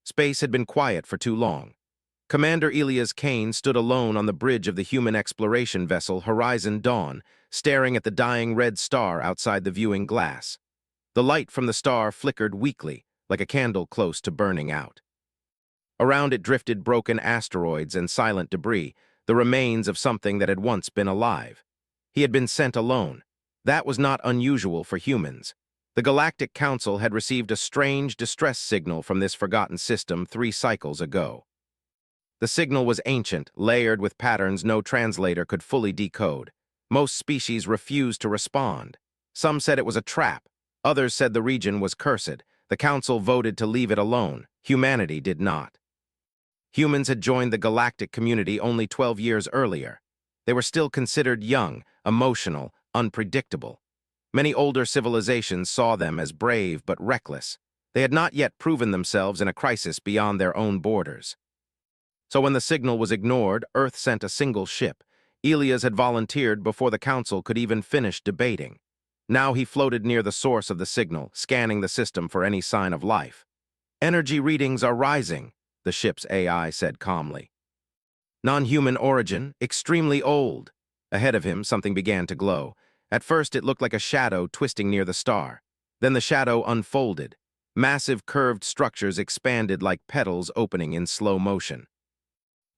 Space had been quiet for too long. Commander Elias Kane stood alone on the bridge of the human exploration vessel Horizon Dawn, staring at the dying red star outside the viewing glass. The light from the star flickered weakly, like a candle close to burning out. Around it drifted broken asteroids and silent debris, the remains of something that had once been alive. He had been sent alone. That was not unusual for humans. The Galactic Council had received a strange distress signal from this forgotten system 3 cycles ago. The signal was ancient, layered with patterns no translator could fully decode. Most species refused to respond. Some said it was a trap. Others said the region was cursed. The Council voted to leave it alone. Humanity did not. Humans had joined the galactic community only 12 years earlier. They were still considered young, emotional, unpredictable. Many older civilizations saw them as brave but reckless. They had not yet proven themselves in a crisis beyond their own borders. So when the signal was ignored, Earth sent a single ship. Elias had volunteered before the Council could even finish debating. Now he floated near the source of the signal, scanning the system for any sign of life. "Energy readings are rising," the ship's AI said calmly. "Non-human origin, extremely old." Ahead of him, something began to glow. At first, it looked like a shadow twisting near the star. Then the shadow unfolded. Massive curved structures expanded like petals opening in slow motion.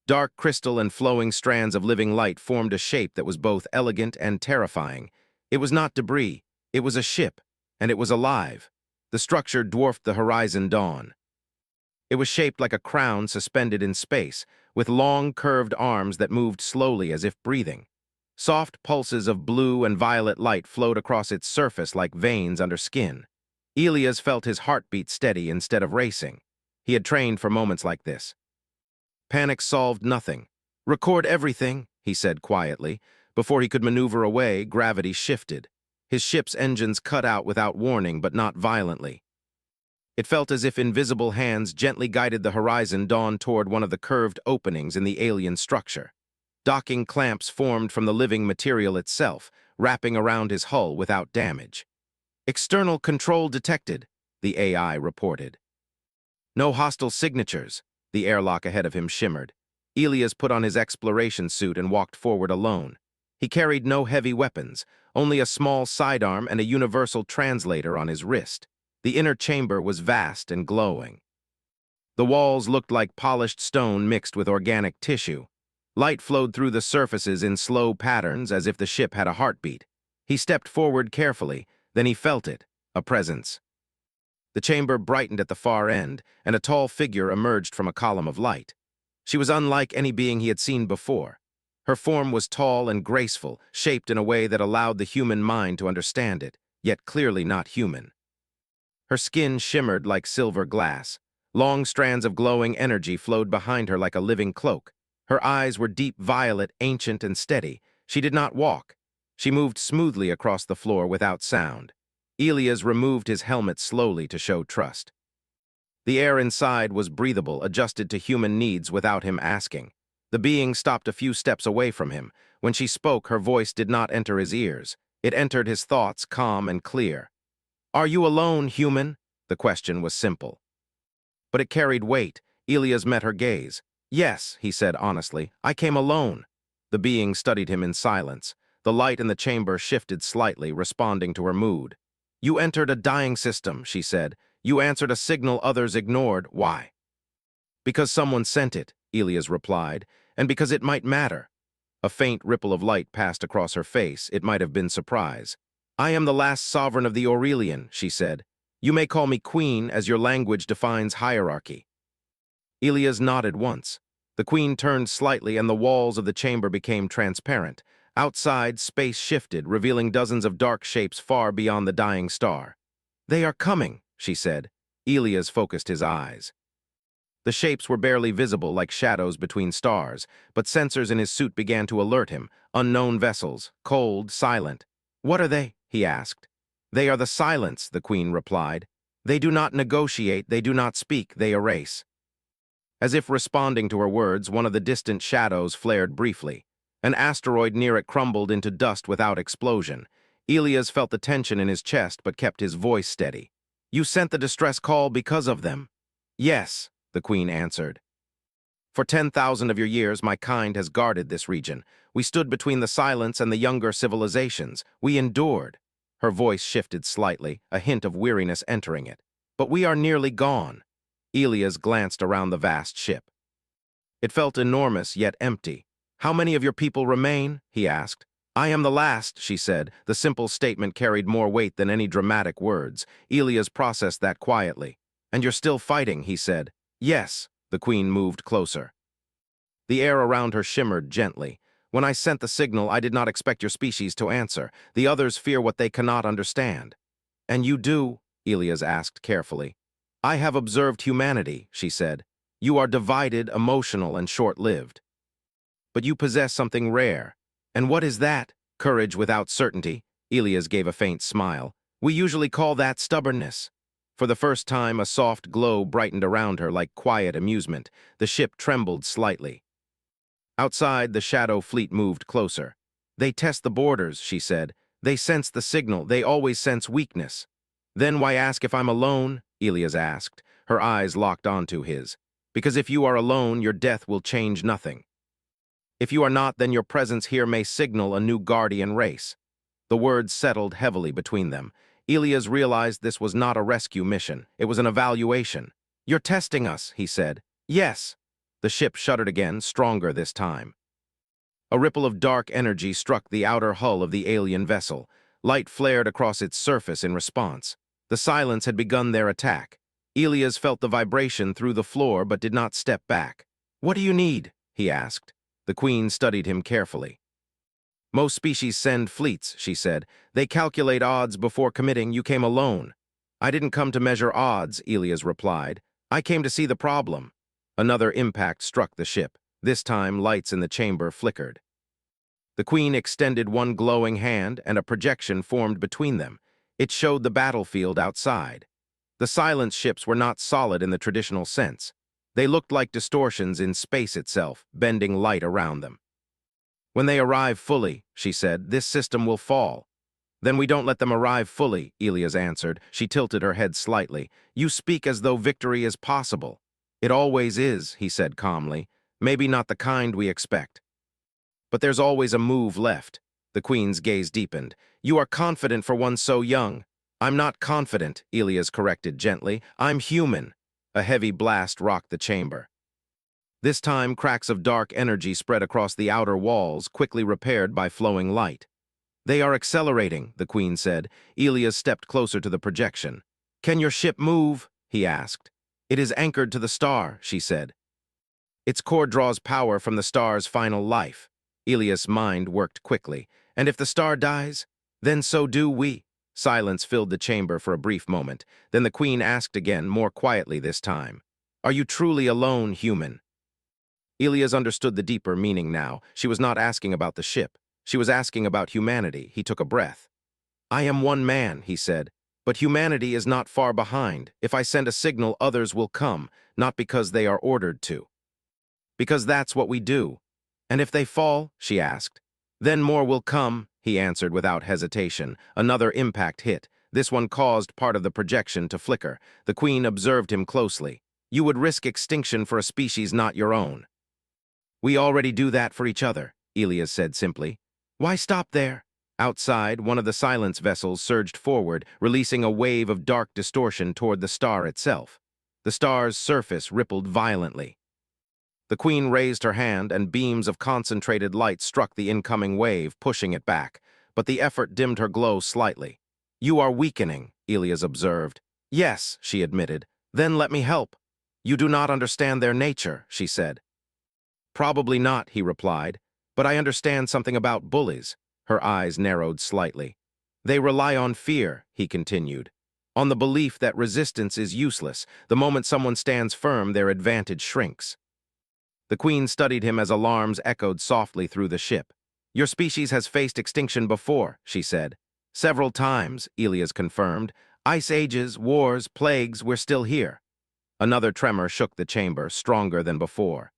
Dark crystal and flowing strands of living light formed a shape that was both elegant and terrifying. It was not debris, it was a ship, and it was alive. The structure dwarfed the Horizon Dawn. It was shaped like a crown suspended in space, with long curved arms that moved slowly as if breathing. Soft pulses of blue and violet light flowed across its surface like veins under skin. Elias felt his heartbeat steady instead of racing. He had trained for moments like this. Panic solved nothing. "Record everything," he said quietly. Before he could maneuver away, gravity shifted. His ship's engines cut out without warning, but not violently. It felt as if invisible hands gently guided the Horizon Dawn toward one of the curved openings in the alien structure. Docking clamps formed from the living material itself, wrapping around his hull without damage. "External control detected," the AI reported. "No hostile signatures," the airlock ahead of him shimmered. Elias put on his exploration suit and walked forward alone. He carried no heavy weapons, only a small sidearm and a universal translator on his wrist. The inner chamber was vast and glowing. The walls looked like polished stone mixed with organic tissue. Light flowed through the surfaces in slow patterns as if the ship had a heartbeat. He stepped forward carefully, then he felt it, a presence. The chamber brightened at the far end, and a tall figure emerged from a column of light. She was unlike any being he had seen before. Her form was tall and graceful, shaped in a way that allowed the human mind to understand it, yet clearly not human. Her skin shimmered like silver glass. Long strands of glowing energy flowed behind her like a living cloak. Her eyes were deep violet, ancient and steady. She did not walk. She moved smoothly across the floor without sound. Elias removed his helmet slowly to show trust. The air inside was breathable, adjusted to human needs without him asking. The being stopped a few steps away from him. When she spoke, her voice did not enter his ears. It entered his thoughts, calm and clear. "Are you alone, human?" The question was simple. But it carried weight. Elias met her gaze. "Yes," he said honestly, "I came alone." The being studied him in silence. The light in the chamber shifted slightly, responding to her mood. "You entered a dying system," she said. "You answered a signal others ignored. Why?" "Because someone sent it," Elias replied, "and because it might matter." A faint ripple of light passed across her face. It might have been surprise. "I am the last sovereign of the Aurelian," she said. "You may call me queen, as your language defines hierarchy." Elias nodded once. The queen turned slightly, and the walls of the chamber became transparent. Outside, space shifted, revealing dozens of dark shapes far beyond the dying star. "They are coming," she said. Elias focused his eyes. The shapes were barely visible, like shadows between stars, but sensors in his suit began to alert him. Unknown vessels, cold, silent. "What are they?" he asked. "They are the silence," the queen replied. "They do not negotiate, they do not speak, they erase." As if responding to her words, one of the distant shadows flared briefly. An asteroid near it crumbled into dust without explosion. Elias felt the tension in his chest but kept his voice steady. "You sent the distress call because of them." "Yes." the queen answered. For 10,000 of your years, my kind has guarded this region. We stood between the silence and the younger civilizations. We endured. Her voice shifted slightly, a hint of weariness entering it. But we are nearly gone. Elias glanced around the vast ship. It felt enormous, yet empty. How many of your people remain? He asked. I am the last, she said. The simple statement carried more weight than any dramatic words. Elias processed that quietly. And you're still fighting, he said. Yes. The queen moved closer. The air around her shimmered gently. When I sent the signal, I did not expect your species to answer. The others fear what they cannot understand. And you do? Elias asked carefully. I have observed humanity, she said. You are divided, emotional, and short-lived. But you possess something rare. And what is that? Courage without certainty. Elias gave a faint smile. We usually call that stubbornness. For the first time, a soft glow brightened around her like quiet amusement. The ship trembled slightly. Outside, the shadow fleet moved closer. They test the borders, she said. They sense the signal. They always sense weakness. Then why ask if I'm alone? Elias asked. Her eyes locked onto his. Because if you are alone, your death will change nothing. If you are not, then your presence here may signal a new guardian race. The words settled heavily between them. Elias realized this was not a rescue mission. It was an evaluation. You're testing us, he said. Yes. The ship shuddered again, stronger this time. A ripple of dark energy struck the outer hull of the alien vessel. Light flared across its surface in response. The silence had begun their attack. Elias felt the vibration through the floor but did not step back. What do you need? He asked. The queen studied him carefully. Most species send fleets, she said. They calculate odds before committing. You came alone. I didn't come to measure odds, Elias replied. I came to see the problem. Another impact struck the ship. This time, lights in the chamber flickered. The queen extended one glowing hand, and a projection formed between them. It showed the battlefield outside. The silence ships were not solid in the traditional sense. They looked like distortions in space itself, bending light around them. When they arrive fully, she said, this system will fall. Then we don't let them arrive fully, Elias answered. She tilted her head slightly. You speak as though victory is possible. It always is, he said calmly. Maybe not the kind we expect. But there's always a move left. The queen's gaze deepened. You are confident for one so young. I'm not confident, Elias corrected gently. I'm human. A heavy blast rocked the chamber. This time, cracks of dark energy spread across the outer walls, quickly repaired by flowing light. They are accelerating, the queen said. Elias stepped closer to the projection. Can your ship move? He asked. It is anchored to the star, she said. Its core draws power from the star's final life. Elias' mind worked quickly. And if the star dies, then so do we. Silence filled the chamber for a brief moment. Then the queen asked again, more quietly this time. Are you truly alone, human? Elias understood the deeper meaning now. She was not asking about the ship. She was asking about humanity. He took a breath. I am one man, he said. But humanity is not far behind. If I send a signal, others will come, not because they are ordered to. Because that's what we do. And if they fall, she asked. Then more will come, he answered without hesitation. Another impact hit. This one caused part of the projection to flicker. The queen observed him closely. You would risk extinction for a species not your own. We already do that for each other, Elias said simply. Why stop there? Outside, one of the silence vessels surged forward, releasing a wave of dark distortion toward the star itself. The star's surface rippled violently. The queen raised her hand, and beams of concentrated light struck the incoming wave, pushing it back. But the effort dimmed her glow slightly. You are weakening, Elias observed. Yes, she admitted. Then let me help. You do not understand their nature, she said. Probably not, he replied. But I understand something about bullies. Her eyes narrowed slightly. They rely on fear, he continued. On the belief that resistance is useless. The moment someone stands firm, their advantage shrinks. The queen studied him as alarms echoed softly through the ship. Your species has faced extinction before, she said. Several times, Elias confirmed. Ice ages, wars, plagues, we're still here. Another tremor shook the chamber, stronger than before.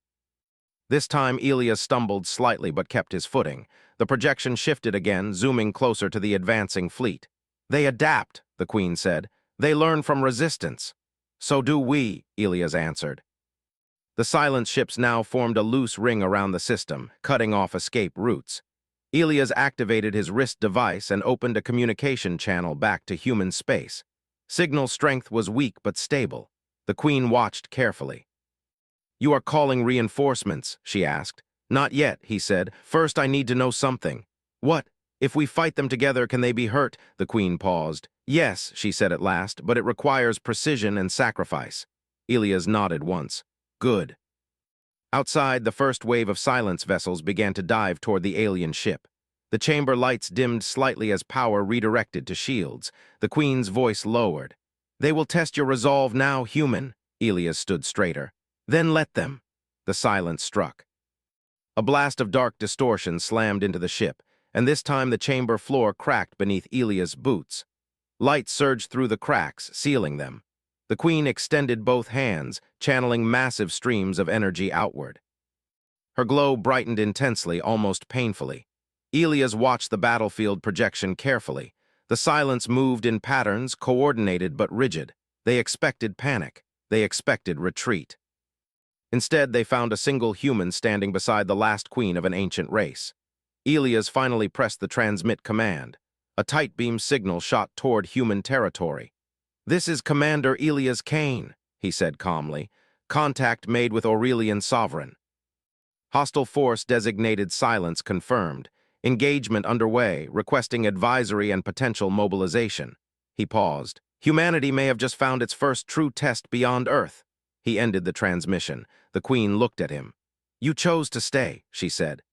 This time, Elias stumbled slightly but kept his footing. The projection shifted again, zooming closer to the advancing fleet. They adapt, the queen said. They learn from resistance. So do we, Elias answered. The silent ships now formed a loose ring around the system, cutting off escape routes. Elias activated his wrist device and opened a communication channel back to human space. Signal strength was weak but stable. The Queen watched carefully. "You are calling reinforcements?" she asked. "Not yet," he said. "First, I need to know something." "What? If we fight them together, can they be hurt?" The Queen paused. "Yes," she said at last, "but it requires precision and sacrifice." Elias nodded once. "Good." Outside, the first wave of silence vessels began to dive toward the alien ship. The chamber lights dimmed slightly as power redirected to shields. The Queen's voice lowered. "They will test your resolve now, human." Elias stood straighter. "Then let them." The silence struck. A blast of dark distortion slammed into the ship, and this time the chamber floor cracked beneath Elias' boots. Light surged through the cracks, sealing them. The Queen extended both hands, channeling massive streams of energy outward. Her glow brightened intensely, almost painfully. Elias watched the battlefield projection carefully. The silence moved in patterns, coordinated but rigid. They expected panic. They expected retreat. Instead, they found a single human standing beside the last queen of an ancient race. Elias finally pressed the transmit command. A tight beam signal shot toward human territory. "This is Commander Elias Kane," he said calmly. "Contact made with Aurelian Sovereign." Hostile force designated silence confirmed. Engagement underway, requesting advisory and potential mobilization. He paused. "Humanity may have just found its first true test beyond Earth." He ended the transmission. The Queen looked at him. "You chose to stay," she said.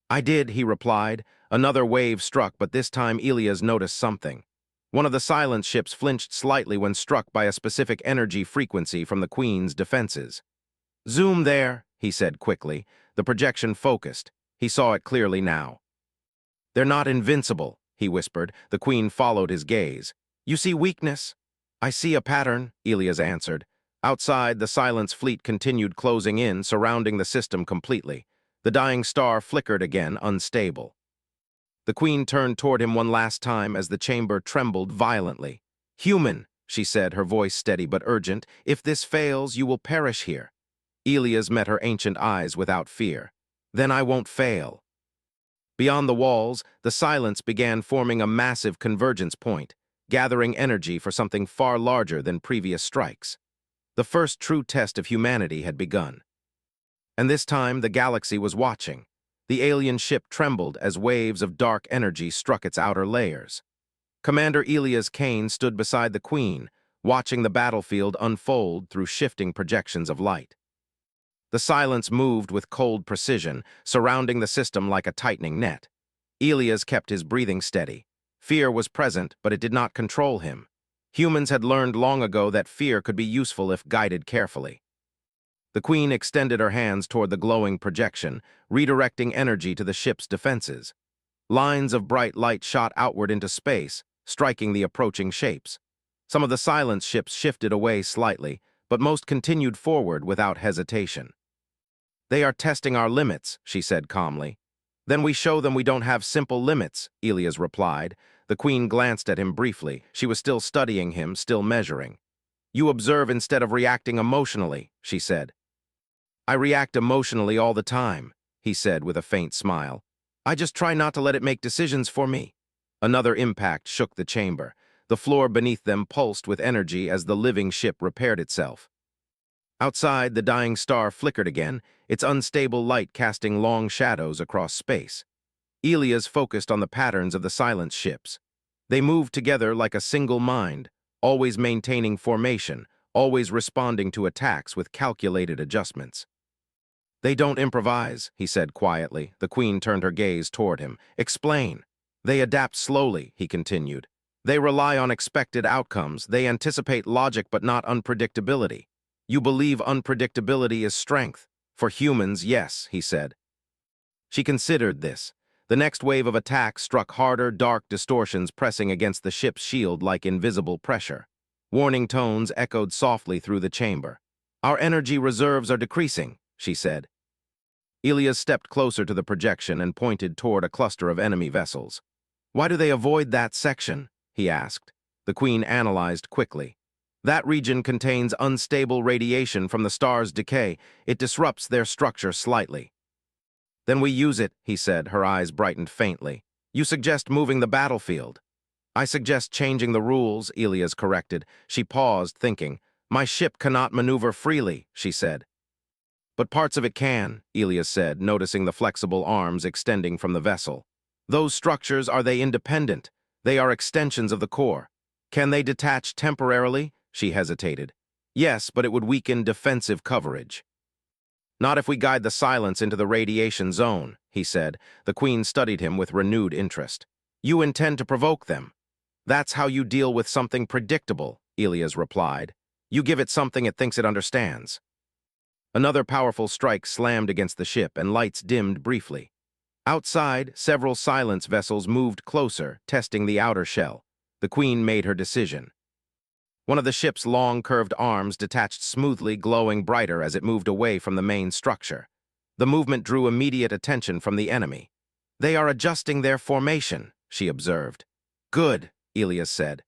"I did," he replied. Another wave struck, but this time Elias noticed something. One of the silence ships flinched slightly when struck by a specific energy frequency from the Queen's defenses. "Zoom there," he said quickly. The projection focused. He saw it clearly now. "They're not invincible," he whispered. The Queen followed his gaze. "You see weakness?" "I see a pattern," Elias answered. Outside, the silence fleet continued closing in, surrounding the system completely. The dying star flickered again, unstable. The Queen turned toward him one last time as the chamber trembled violently. "Human," she said, her voice steady but urgent, "if this fails, you will perish here." Elias met her ancient eyes without fear. "Then I won't fail." Beyond the walls, the silence began forming a massive convergence point, gathering energy for something far larger than previous strikes. The first true test of humanity had begun. And this time, the galaxy was watching. The alien ship trembled as waves of dark energy struck its outer layers. Commander Elias Kane stood beside the Queen, watching the battlefield unfold through shifting projections of light. The silence moved with cold precision, surrounding the system like a tightening net. Elias kept his breathing steady. Fear was present, but it did not control him. Humans had learned long ago that fear could be useful if guided carefully. The Queen extended her hands toward the glowing projection, redirecting energy to the ship's defenses. Lines of bright light shot outward into space, striking the approaching shapes. Some of the silence ships shifted away slightly, but most continued forward without hesitation. "They are testing our limits," she said calmly. "Then we show them we don't have simple limits," Elias replied. The Queen glanced at him briefly. She was still studying him, still measuring. "You observe instead of reacting emotionally," she said. "I react emotionally all the time," he said with a faint smile. "I just try not to let it make decisions for me." Another impact shook the chamber. The floor beneath them pulsed with energy as the living ship repaired itself. Outside, the dying star flickered again, its unstable light casting long shadows across space. Elias focused on the patterns of the silence ships. They moved together like a single mind, always maintaining formation, always responding to attacks with calculated adjustments. "They don't improvise," he said quietly. The Queen turned her gaze toward him. "Explain." "They adapt slowly," he continued. "They rely on expected outcomes. They anticipate logic but not unpredictability. You believe unpredictability is strength. For humans, yes," he said. She considered this. The next wave of attack struck harder, dark distortions pressing against the ship's shield like invisible pressure. Warning tones echoed softly through the chamber. "Our energy reserves are decreasing," she said. Elias stepped closer to the projection and pointed toward a cluster of enemy vessels. "Why do they avoid that section?" he asked. The Queen analyzed quickly. That region contains unstable radiation from the star's decay. It disrupts their structure slightly. Then we use it, he said, her eyes brightened faintly. You suggest moving the battlefield. I suggest changing the rules, Elias corrected. She paused, thinking. My ship cannot maneuver freely, she said. But parts of it can, Elias said, noticing the flexible arms extending from the vessel. Those structures, are they independent? They are extensions of the core. Can they detach temporarily? She hesitated. Yes, but it would weaken defensive coverage. Not if we guide the silence into the radiation zone, he said. The Queen studied him with renewed interest. You intend to provoke them. That's how you deal with something predictable, Elias replied. You give it something it thinks it understands. Another powerful strike slammed against the ship, and lights dimmed briefly. Outside, several silence vessels moved closer, testing the outer shell. The Queen made her decision. One of the ship's long, curved arms detached smoothly, glowing brighter as it moved away from the main structure. The movement drew immediate attention from the enemy. They are adjusting their formation, she observed. Good, Elias said.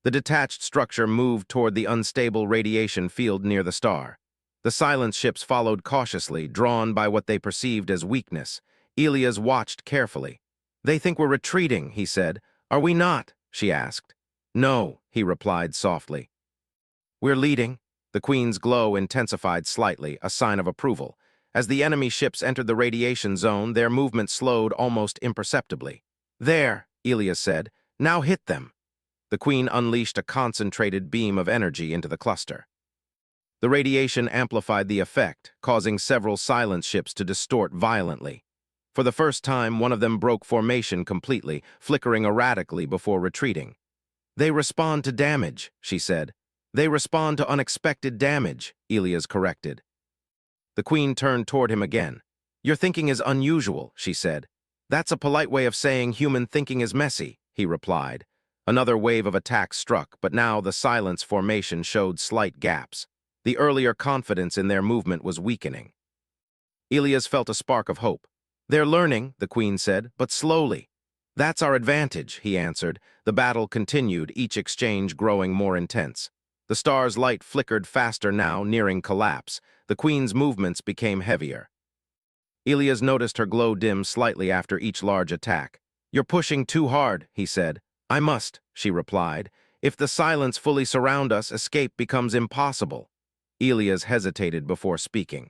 The detached structure moved toward the unstable radiation field near the star. The silence ships followed cautiously, drawn by what they perceived as weakness. Elias watched carefully. They think we're retreating, he said. Are we not? She asked. No, he replied softly. We're leading. The Queen's glow intensified slightly, a sign of approval. As the enemy ships entered the radiation zone, their movement slowed almost imperceptibly. There, Elias said. Now hit them. The Queen unleashed a concentrated beam of energy into the cluster. The radiation amplified the effect, causing several silence ships to distort violently. For the first time, one of them broke formation completely, flickering erratically before retreating. They respond to damage, she said. They respond to unexpected damage, Elias corrected. The Queen turned toward him again. Your thinking is unusual, she said. That's a polite way of saying human thinking is messy, he replied. Another wave of attacks struck, but now the silence formation showed slight gaps. The earlier confidence in their movement was weakening. Elias felt a spark of hope. They're learning, the Queen said, but slowly. That's our advantage, he answered. The battle continued, each exchange growing more intense. The star's light flickered faster now, nearing collapse. The Queen's movements became heavier. Elias noticed her glow dim slightly after each large attack. You're pushing too hard, he said. I must, she replied. If the silence fully surround us, escape becomes impossible. Elias hesitated before speaking.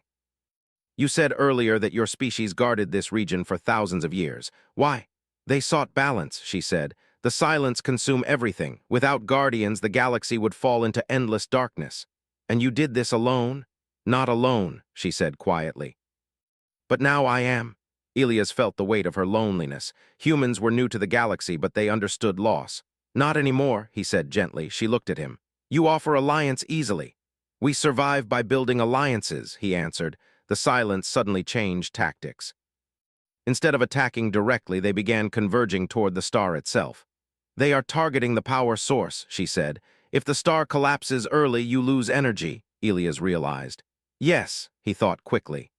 You said earlier that your species guarded this region for thousands of years. Why? They sought balance, she said. The silence consumed everything. Without guardians, the galaxy would fall into endless darkness. And you did this alone? Not alone, she said quietly. But now I am. Elias felt the weight of her loneliness. Humans were new to the galaxy, but they understood loss. Not anymore, he said gently. She looked at him. You offer alliance easily. We survive by building alliances, he answered. The silence suddenly changed tactics. Instead of attacking directly, they began converging toward the star itself. They are targeting the power source, she said. If the star collapses early, you lose energy, Elias realized. Yes, he thought quickly.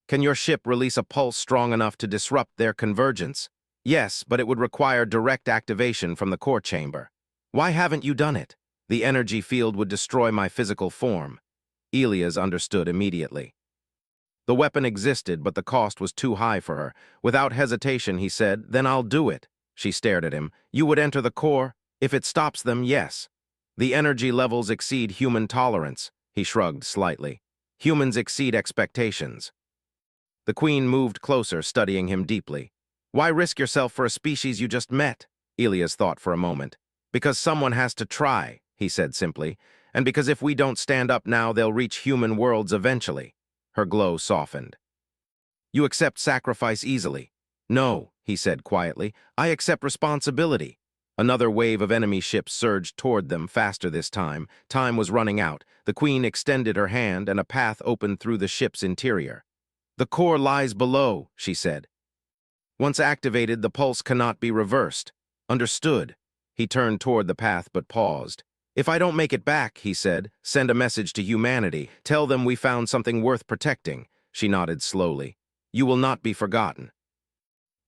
Can your ship release a pulse strong enough to disrupt their convergence? Yes, but it would require direct activation from the core chamber. Why haven't you done it? The energy field would destroy my physical form. Elias understood immediately. The weapon existed, but the cost was too high for her. Without hesitation, he said, Then I'll do it. She stared at him. You would enter the core? If it stops them, yes. The energy levels exceed human tolerance. He shrugged slightly. Humans exceed expectations. The Queen moved closer, studying him deeply. Why risk yourself for a species you just met? Elias thought for a moment. Because someone has to try, he said simply, and because if we don't stand up now, they'll reach human worlds eventually. Her glow softened. You accept sacrifice easily. No, he said quietly, I accept responsibility. Another wave of enemy ships surged toward them, faster this time. Time was running out. The Queen extended her hand, and a path opened through the ship's interior. The core lies below, she said. Once activated, the pulse cannot be reversed. Understood. He turned toward the path but paused. If I don't make it back, he said, send a message to humanity. Tell them we found something worth protecting. She nodded slowly. You will not be forgotten.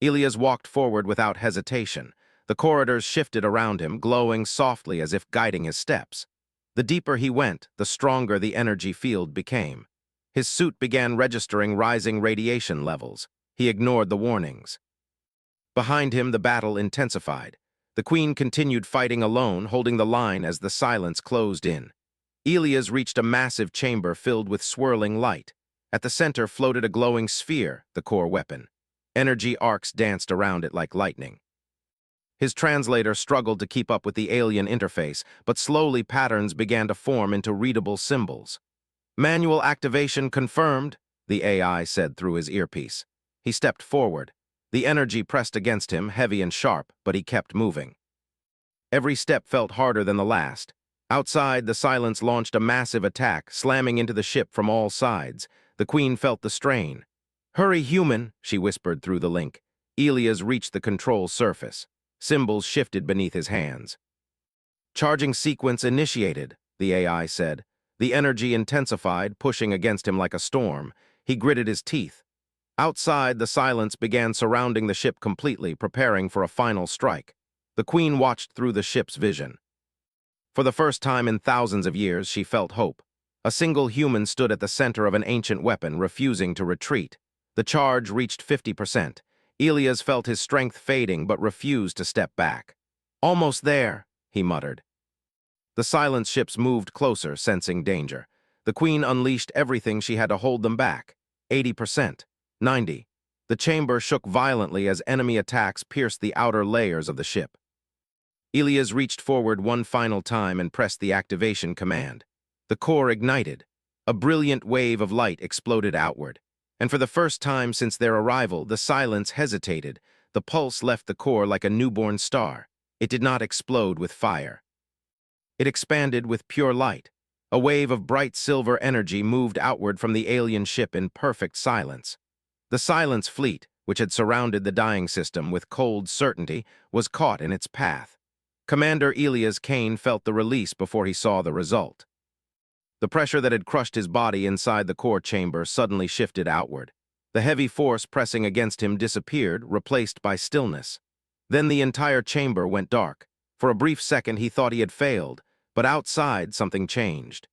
Elias walked forward without hesitation. The corridors shifted around him, glowing softly as if guiding his steps. The deeper he went, the stronger the energy field became. His suit began registering rising radiation levels. He ignored the warnings. Behind him, the battle intensified. The queen continued fighting alone, holding the line as the silence closed in. Elias reached a massive chamber filled with swirling light. At the center floated a glowing sphere, the core weapon. Energy arcs danced around it like lightning. His translator struggled to keep up with the alien interface, but slowly patterns began to form into readable symbols. "Manual activation confirmed," the AI said through his earpiece. He stepped forward. The energy pressed against him, heavy and sharp, but he kept moving. Every step felt harder than the last. Outside, the silence launched a massive attack, slamming into the ship from all sides. The queen felt the strain. "Hurry, human," she whispered through the link. Elias reached the control surface. Symbols shifted beneath his hands. "Charging sequence initiated," the AI said. The energy intensified, pushing against him like a storm. He gritted his teeth. Outside, the silence began surrounding the ship completely, preparing for a final strike. The queen watched through the ship's vision. For the first time in thousands of years, she felt hope. A single human stood at the center of an ancient weapon, refusing to retreat. The charge reached 50%. Elias felt his strength fading, but refused to step back. "Almost there," he muttered. The silent ships moved closer, sensing danger. The queen unleashed everything she had to hold them back. 80%. 90%. The chamber shook violently as enemy attacks pierced the outer layers of the ship. Elias reached forward one final time and pressed the activation command. The core ignited. A brilliant wave of light exploded outward. And for the first time since their arrival, the silence hesitated. The pulse left the core like a newborn star. It did not explode with fire. It expanded with pure light. A wave of bright silver energy moved outward from the alien ship in perfect silence. The silence fleet, which had surrounded the dying system with cold certainty, was caught in its path. Commander Elias Kane felt the release before he saw the result. The pressure that had crushed his body inside the core chamber suddenly shifted outward. The heavy force pressing against him disappeared, replaced by stillness. Then the entire chamber went dark. For a brief second he thought he had failed, but outside something changed.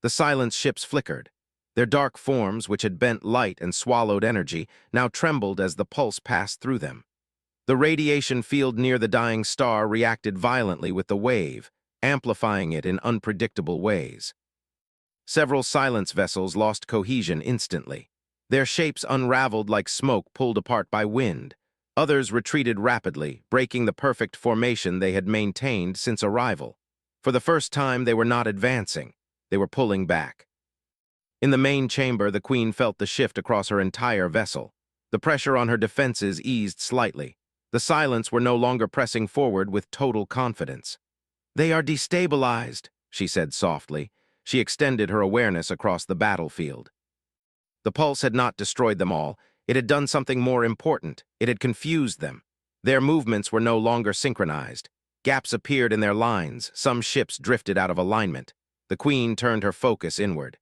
The silence ships flickered. Their dark forms, which had bent light and swallowed energy, now trembled as the pulse passed through them. The radiation field near the dying star reacted violently with the wave, amplifying it in unpredictable ways. Several silence vessels lost cohesion instantly. Their shapes unraveled like smoke pulled apart by wind. Others retreated rapidly, breaking the perfect formation they had maintained since arrival. For the first time, they were not advancing. They were pulling back. In the main chamber, the queen felt the shift across her entire vessel. The pressure on her defenses eased slightly. The silence were no longer pressing forward with total confidence. "They are destabilized," she said softly. She extended her awareness across the battlefield. The pulse had not destroyed them all. It had done something more important. It had confused them. Their movements were no longer synchronized. Gaps appeared in their lines. Some ships drifted out of alignment. The queen turned her focus inward.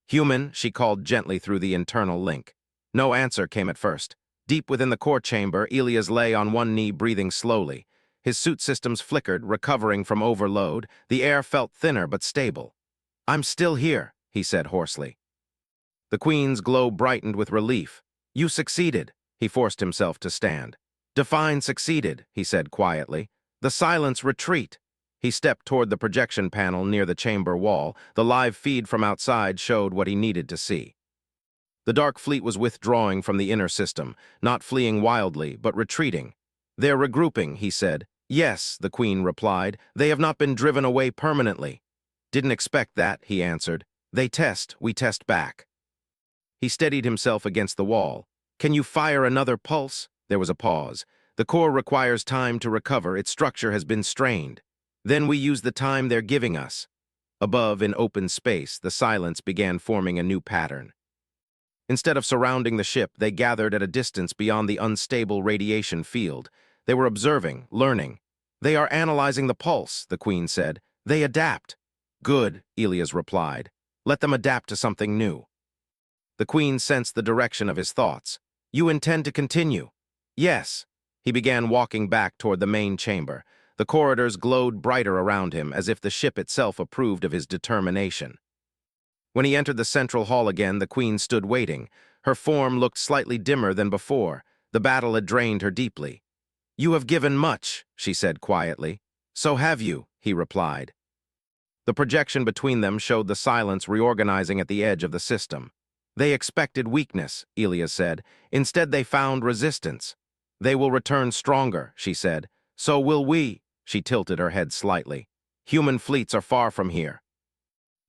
"Human," she called gently through the internal link. No answer came at first. Deep within the core chamber, Elias lay on one knee, breathing slowly. His suit systems flickered, recovering from overload. The air felt thinner but stable. "I'm still here," he said hoarsely. The queen's glow brightened with relief. "You succeeded." He forced himself to stand. "Define succeeded," he said quietly. "The silence retreat." He stepped toward the projection panel near the chamber wall. The live feed from outside showed what he needed to see. The dark fleet was withdrawing from the inner system, not fleeing wildly, but retreating. "They're regrouping," he said. "Yes," the queen replied. "They have not been driven away permanently." "Didn't expect that," he answered. "They test, we test back." He steadied himself against the wall. "Can you fire another pulse?" There was a pause. "The core requires time to recover. Its structure has been strained. Then we use the time they're giving us." Above, in open space, the silence began forming a new pattern. Instead of surrounding the ship, they gathered at a distance beyond the unstable radiation field. They were observing, learning. "They are analyzing the pulse," the queen said. "They adapt." "Good," Elias replied. "Let them adapt to something new." The queen sensed the direction of his thoughts. "You intend to continue?" "Yes." He began walking back toward the main chamber. The corridors glowed brighter around him, as if the ship itself approved of his determination. When he entered the central hall again, the Queen stood waiting. Her form looked slightly dimmer than before. The battle had drained her deeply. "You have given much," she said quietly. "So have you," he replied. The projection between them showed the silence reorganizing at the edge of the system. "They expected weakness," Elia said. "Instead, they found resistance." "They will return stronger," she said. "So will we." She tilted her head slightly. "Human fleets are far from here."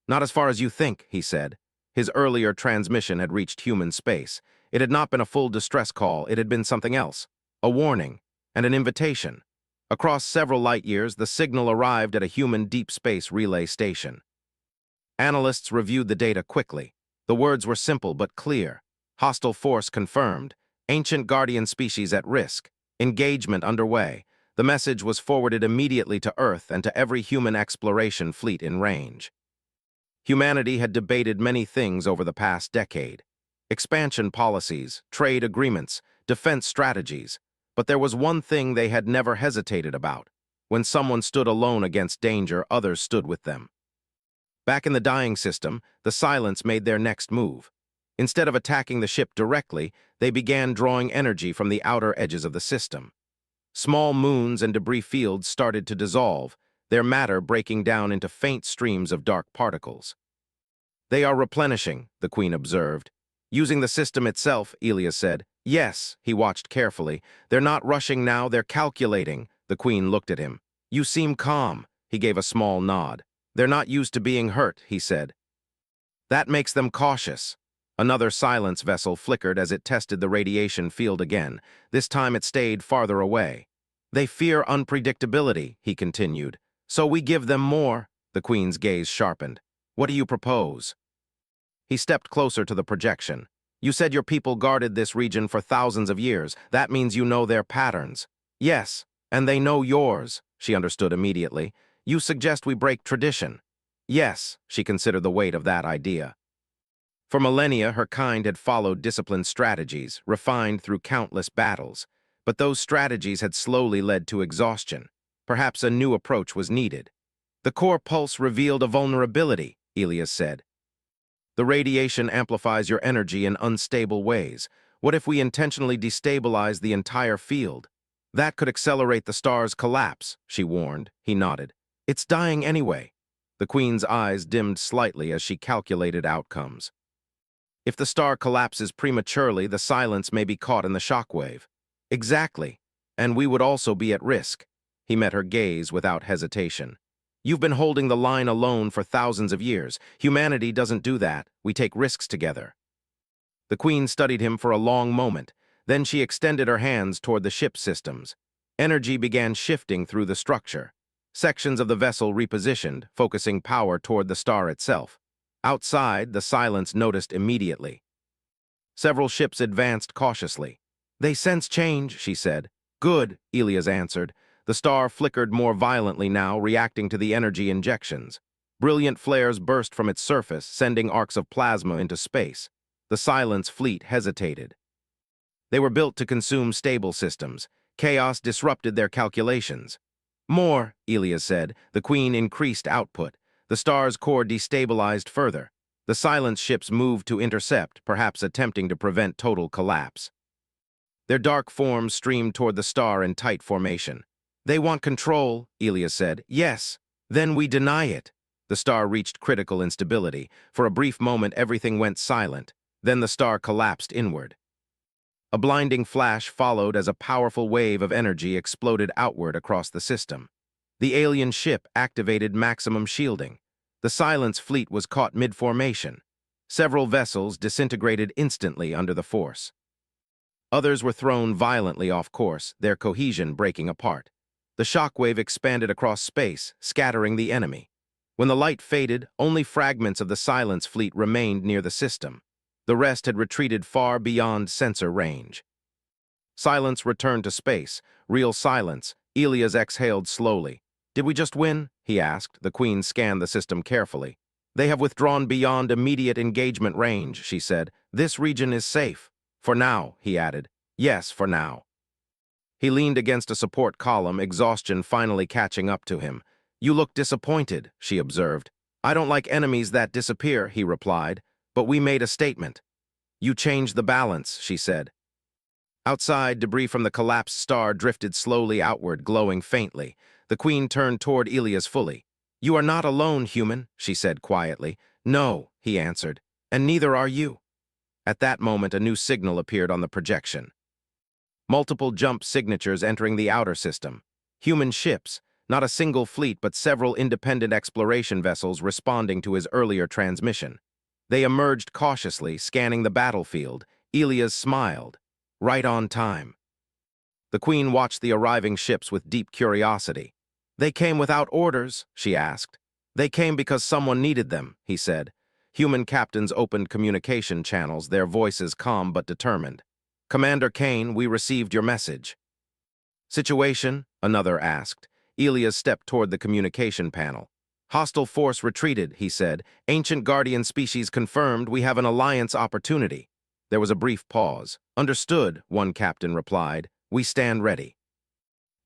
"Not as far as you think," he said. His earlier transmission had reached human space. It had not been a full distress call, it had been something else. A warning, and an invitation. Across several light years, the signal arrived at a human deep space relay station. Analysts reviewed the data quickly. The words were simple but clear. Hostile force confirmed. Ancient guardian species at risk. Engagement underway. The message was forwarded immediately to Earth and to every human exploration fleet in range. Humanity had debated many things over the past decade. Expansion policies, trade agreements, defense strategies. But there was one thing they had never hesitated about. When someone stood alone against danger, others stood with them. Back in the dying system, the Silence made their next move. Instead of attacking the ship directly, they began drawing energy from the outer edges of the system. Small moons and debris fields started to dissolve, their matter breaking down into faint streams of dark particles. "They are replenishing," the Queen observed. "Using the system itself," Elia said. "Yes," he watched carefully. "They're not rushing now, they're calculating." The Queen looked at him. "You seem calm." He gave a small nod. "They're not used to being hurt," he said. "That makes them cautious." Another Silence vessel flickered as it tested the radiation field again. This time it stayed farther away. "They fear unpredictability," he continued. "So we give them more." The Queen's gaze sharpened. "What do you propose?" He stepped closer to the projection. "You said your people guarded this region for thousands of years. That means you know their patterns." "Yes, and they know yours," she understood immediately. "You suggest we break tradition." "Yes," she considered the weight of that idea. For millennia, her kind had followed disciplined strategies, refined through countless battles. But those strategies had slowly led to exhaustion. Perhaps a new approach was needed. "The core pulse revealed a vulnerability," Elias said. "The radiation amplifies your energy in unstable ways. What if we intentionally destabilize the entire field? That could accelerate the star's collapse," she warned. He nodded. "It's dying anyway." The Queen's eyes dimmed slightly as she calculated outcomes. "If the star collapses prematurely, the Silence may be caught in the shockwave." "Exactly. And we would also be at risk." He met her gaze without hesitation. "You've been holding the line alone for thousands of years. Humanity doesn't do that. We take risks together." The Queen studied him for a long moment. Then she extended her hands toward the ship systems. Energy began shifting through the structure. Sections of the vessel repositioned, focusing power toward the star itself. Outside, the Silence noticed immediately. Several ships advanced cautiously. "They sense change," she said. "Good," Elias answered. The star flickered more violently now, reacting to the energy injections. Brilliant flares burst from its surface, sending arcs of plasma into space. The Silence fleet hesitated. They were built to consume stable systems. Chaos disrupted their calculations. "More," Elias said. The Queen increased output. The star's core destabilized further. The Silence ships moved to intercept, perhaps attempting to prevent total collapse. Their dark forms streamed toward the star in tight formation. "They want control," Elias said. "Yes. Then we deny it." The star reached critical instability. For a brief moment, everything went silent. Then the star collapsed inward. A blinding flash followed as a powerful wave of energy exploded outward across the system. The alien ship activated maximum shielding. The Silence fleet was caught mid-formation. Several vessels disintegrated instantly under the force. Others were thrown violently off course, their cohesion breaking apart. The shockwave expanded across space, scattering the enemy. When the light faded, only fragments of the Silence fleet remained near the system. The rest had retreated far beyond sensor range. Silence returned to space. Real silence. Elias exhaled slowly. "Did we just win?" he asked. The Queen scanned the system carefully. "They have withdrawn beyond immediate engagement range," she said. "This region is safe." "For now," he added. "Yes, for now." He leaned against a support column, exhaustion finally catching up to him. "You look disappointed," she observed. "I don't like enemies that disappear," he replied, "but we made a statement." "You changed the balance," she said. Outside, debris from the collapsed star drifted slowly outward, glowing faintly. The Queen turned toward Elias fully. "You are not alone, human," she said quietly. "No," he answered, "and neither are you." At that moment, a new signal appeared on the projection. Multiple jump signatures entering the outer system. Human ships, not a single fleet but several independent exploration vessels responding to his earlier transmission. They emerged cautiously, scanning the battlefield. Elias smiled. Right on time. The Queen watched the arriving ships with deep curiosity. "They came without orders?" she asked. "They came because someone needed them," he said. Human captains opened communication channels, their voices calm but determined. "Commander Kane, we received your message." "Situation?" another asked. Elias stepped toward the communication panel. "Hostile force retreated," he said. "Ancient Guardian species confirmed. We have an alliance opportunity." There was a brief pause. "Understood," one captain replied. "We stand ready."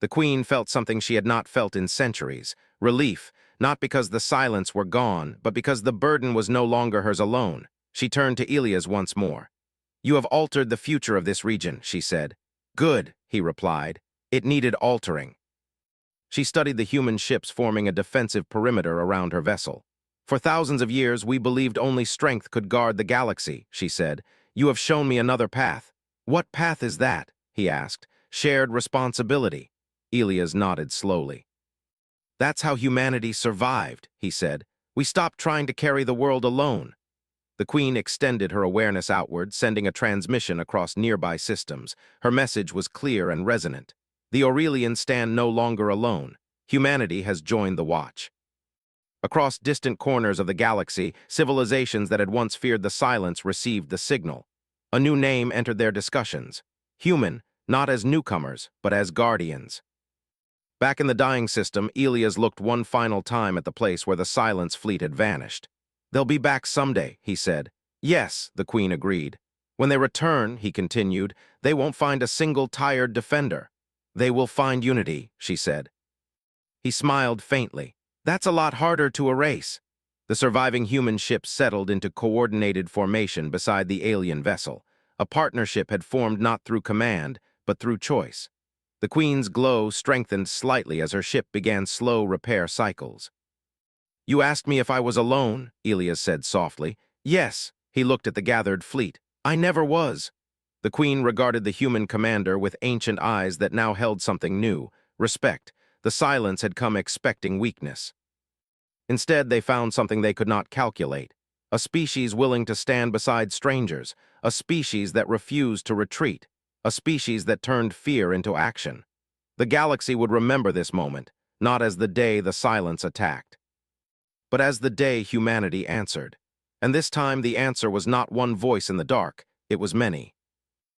The Queen felt something she had not felt in centuries. Relief, not because the silence were gone, but because the burden was no longer hers alone. She turned to Elias once more. "You have altered the future of this region," she said. "Good," he replied. "It needed altering." She studied the human ships forming a defensive perimeter around her vessel. "For thousands of years, we believed only strength could guard the galaxy," she said. "You have shown me another path." "What path is that?" he asked. "Shared responsibility." Elias nodded slowly. "That's how humanity survived," he said. "We stopped trying to carry the world alone." The Queen extended her awareness outward, sending a transmission across nearby systems. Her message was clear and resonant. "The Aurelians stand no longer alone. Humanity has joined the watch." Across distant corners of the galaxy, civilizations that had once feared the silence received the signal. A new name entered their discussions. Human, not as newcomers, but as guardians. Back in the dying system, Elias looked one final time at the place where the silence fleet had vanished. "They'll be back someday," he said. "Yes," the Queen agreed. "When they return," he continued, "they won't find a single tired defender. They will find unity," she said. He smiled faintly. "That's a lot harder to erase." The surviving human ship settled into coordinated formation beside the alien vessel. A partnership had formed not through command, but through choice. The Queen's glow strengthened slightly as her ship began slow repair cycles. "You asked me if I was alone," Elias said softly. "Yes," he looked at the gathered fleet. "I never was." The Queen regarded the human commander with ancient eyes that now held something new, respect. The silence had come expecting weakness. Instead, they found something they could not calculate. A species willing to stand beside strangers, a species that refused to retreat, a species that turned fear into action. The galaxy would remember this moment, not as the day the silence attacked, but as the day humanity answered. And this time the answer was not one voice in the dark, it was many.